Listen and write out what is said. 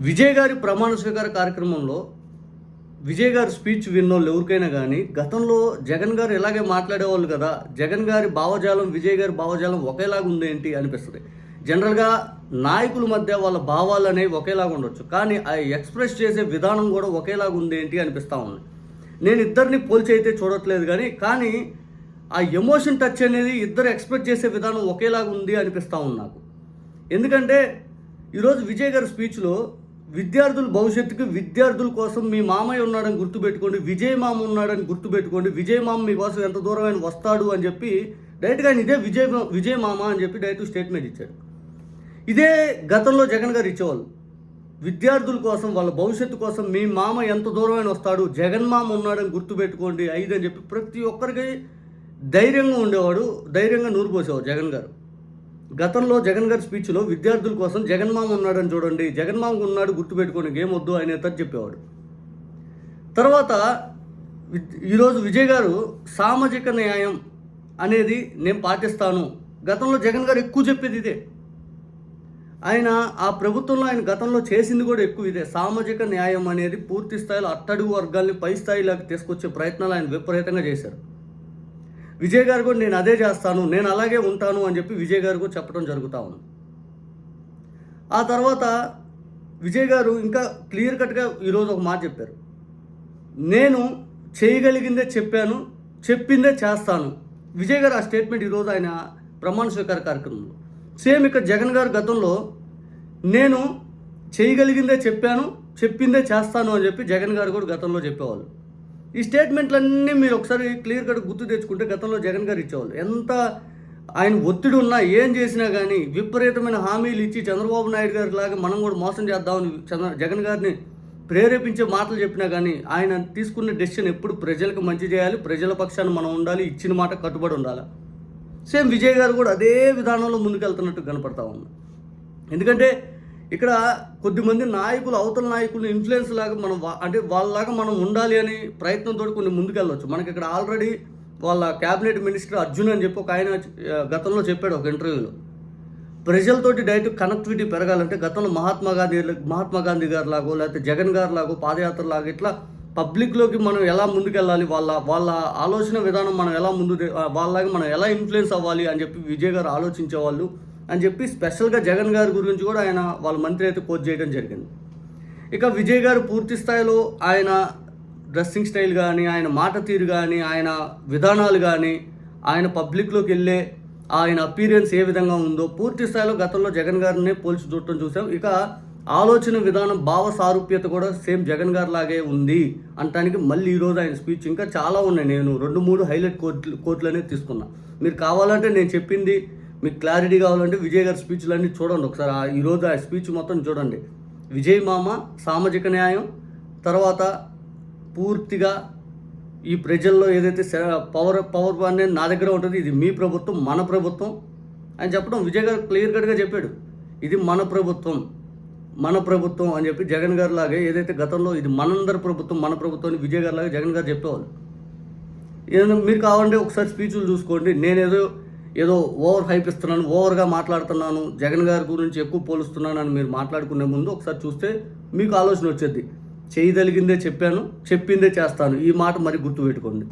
విజయ్ గారి ప్రమాణ స్వీకార కార్యక్రమంలో విజయ్ గారి స్పీచ్ విన్నోళ్ళు ఎవరికైనా కానీ గతంలో జగన్ గారు ఇలాగే మాట్లాడేవాళ్ళు కదా, జగన్ గారి భావజాలం విజయ్ గారి భావజాలం ఒకేలాగా ఉందేంటి అనిపిస్తుంది. జనరల్గా నాయకుల మధ్య వాళ్ళ భావాలు అనేవి ఒకేలాగా ఉండొచ్చు, కానీ ఆ ఎక్స్ప్రెస్ చేసే విధానం కూడా ఒకేలాగా ఉందేంటి అనిపిస్తూ ఉంది. నేను ఇద్దరిని పోల్చి అయితే చూడట్లేదు, కానీ ఆ ఎమోషన్ టచ్ అనేది ఇద్దరు ఎక్స్ప్రెస్ చేసే విధానం ఒకేలాగా ఉంది అనిపిస్తూ ఉంది నాకు. ఎందుకంటే ఈరోజు విజయ్ గారి స్పీచ్లో విద్యార్థుల భవిష్యత్తుకి విద్యార్థుల కోసం మీ మామయ్య ఉన్నాడని గుర్తుపెట్టుకోండి, విజయ్ మామ ఉన్నాడని గుర్తుపెట్టుకోండి, విజయ్ మామ మీకోసం ఎంత దూరం ఆయన వస్తాడు అని చెప్పి డైరెక్ట్గా ఆయన ఇదే విజయ్ మామ అని చెప్పి డైరెక్ట్ స్టేట్మెంట్ ఇచ్చాడు. ఇదే గతంలో జగన్ గారు ఇచ్చేవాళ్ళు. విద్యార్థుల కోసం వాళ్ళ భవిష్యత్తు కోసం మీ మామ ఎంత దూరమైన వస్తాడు, జగన్ మామ ఉన్నాడని గుర్తుపెట్టుకోండి 5 అని చెప్పి ప్రతి ఒక్కరికి ధైర్యంగా ఉండేవాడు, ధైర్యంగా నూరు పోసేవాడు జగన్ గారు. గతంలో జగన్ గారి స్పీచ్లో విద్యార్థుల కోసం జగన్ మామ ఉన్నాడని చూడండి, జగన్ మామ ఉన్నాడు గుర్తుపెట్టుకోండి, గేమ్ వద్దు ఆయన తను చెప్పేవాడు. తర్వాత ఈరోజు విజయ్ గారు సామాజిక న్యాయం అనేది నేను పాటిస్తాను, గతంలో జగన్ గారు ఎక్కువ చెప్పేది ఇదే. ఆయన ఆ ప్రభుత్వంలో ఆయన గతంలో చేసింది కూడా ఎక్కువ ఇదే. సామాజిక న్యాయం అనేది పూర్తి స్థాయిలో అట్టడుగు వర్గాల్ని పై స్థాయిలోకి తీసుకొచ్చే ప్రయత్నాలు ఆయన విపరీతంగా చేశారు. విజయ్ గారు కూడా నేను అదే చేస్తాను, నేను అలాగే ఉంటాను అని చెప్పి విజయ్ గారు కూడా చెప్పడం జరుగుతూ ఉంది. ఆ తర్వాత విజయ్ గారు ఇంకా క్లియర్ కట్గా ఈరోజు ఒక మాట చెప్పారు, నేను చేయగలిగిందే చెప్పాను, చెప్పిందే చేస్తాను. విజయ్ గారు ఆ స్టేట్మెంట్ ఈరోజు ఆయన ప్రమాణ స్వీకార కార్యక్రమంలో సేమ్ ఇక్కడ జగన్ గారు గతంలో నేను చేయగలిగిందే చెప్పాను, చెప్పిందే చేస్తాను అని చెప్పి జగన్ గారు కూడా గతంలో చెప్పేవాళ్ళు. ఈ స్టేట్మెంట్లన్నీ మీరు ఒకసారి క్లియర్ కట్ గుర్తు తెచ్చుకుంటే గతంలో జగన్ గారు ఇచ్చేవాళ్ళు. ఎంత ఆయన ఒత్తిడి ఉన్నా ఏం చేసినా కానీ విపరీతమైన హామీలు ఇచ్చి చంద్రబాబు నాయుడు గారి లాగా మనం కూడా మోసం చేద్దామని జగన్ గారిని ప్రేరేపించే మాటలు చెప్పినా కానీ ఆయన తీసుకున్న డెసిషన్ ఎప్పుడు ప్రజలకు మంచి చేయాలి, ప్రజల పక్షాన్ని మనం ఉండాలి, ఇచ్చిన మాట కట్టుబడి ఉండాలి. సేమ్ విజయ్ గారు కూడా అదే విధానంలో ముందుకెళ్తున్నట్టు కనపడతా ఉంది. ఎందుకంటే ఇక్కడ కొద్దిమంది నాయకులు అవతల నాయకులు ఇన్ఫ్లుయెన్స్ లాగా మనం అంటే వాళ్ళలాగా మనం ఉండాలి అని ప్రయత్నంతో కొన్ని ముందుకెళ్ళవచ్చు. మనకి ఇక్కడ ఆల్రెడీ వాళ్ళ క్యాబినెట్ మినిస్టర్ అర్జున్ అని చెప్పి ఒక ఆయన గతంలో చెప్పాడు ఒక ఇంటర్వ్యూలో, ప్రజలతోటి డైరెక్ట్ కనెక్టివిటీ పెరగాలంటే గతంలో మహాత్మా గాంధీ గారు లాగో లేకపోతే జగన్ గారు లాగో పాదయాత్ర లాగా ఇట్లా పబ్లిక్లోకి మనం ఎలా ముందుకెళ్ళాలి, వాళ్ళ ఆలోచన విధానం మనం ఎలా వాళ్ళలాగా మనం ఎలా ఇన్ఫ్లుయెన్స్ అవ్వాలి అని చెప్పి విజయ్ గారు ఆలోచించేవాళ్ళు అని చెప్పి స్పెషల్గా జగన్ గారి గురించి కూడా ఆయన వాళ్ళ మంత్రి అయితే కోచ్ చేయడం జరిగింది. ఇక విజయ్ గారు పూర్తి స్థాయిలో ఆయన డ్రెస్సింగ్ స్టైల్ కానీ, ఆయన మాట తీరు కానీ, ఆయన విధానాలు కానీ, ఆయన పబ్లిక్లోకి వెళ్ళే ఆయన అపీరియన్స్ ఏ విధంగా ఉందో పూర్తి స్థాయిలో గతంలో జగన్ గారినే పోల్చి చూడటం చూసాం. ఇక ఆలోచన విధానం, భావ సారూప్యత కూడా సేమ్ జగన్ గారి లాగే ఉంది అంటానికి మళ్ళీ ఈరోజు ఆయన స్పీచ్ ఇంకా చాలా ఉన్నాయి. నేను 2-3 హైలైట్ కోట్లు అనేది తీసుకున్నా. మీరు కావాలంటే నేను చెప్పింది మీకు క్లారిటీ కావాలంటే విజయ్ గారి స్పీచ్లన్నీ చూడండి ఒకసారి. ఈరోజు ఆ స్పీచ్ మొత్తం చూడండి. విజయ్ మామ, సామాజిక న్యాయం, తర్వాత పూర్తిగా ఈ ప్రజల్లో ఏదైతే పవర్ అనేది నా దగ్గర ఉంటుంది, ఇది మీ ప్రభుత్వం, మన ప్రభుత్వం అని చెప్పడం విజయ్ గారు క్లియర్ కట్గా చెప్పాడు. ఇది మన ప్రభుత్వం అని చెప్పి జగన్ గారు లాగే ఏదైతే గతంలో ఇది మనందరి ప్రభుత్వం, మన ప్రభుత్వం అని విజయ్ గారు లాగా జగన్ గారు చెప్పేవాళ్ళు. మీరు కావాలంటే ఒకసారి స్పీచ్లు చూసుకోండి. నేనేదో ఓవర్ హైప్ ఇస్తున్నాను, ఓవర్గా మాట్లాడుతున్నాను, జగన్ గారి గురించి ఎక్కువ పోలుస్తున్నాను అని మీరు మాట్లాడుకునే ముందు ఒకసారి చూస్తే మీకు ఆలోచన వచ్చేది. చేయగలిగిందే చెప్పాను, చెప్పిందే చేస్తాను, ఈ మాట మరి గుర్తుపెట్టుకోండి.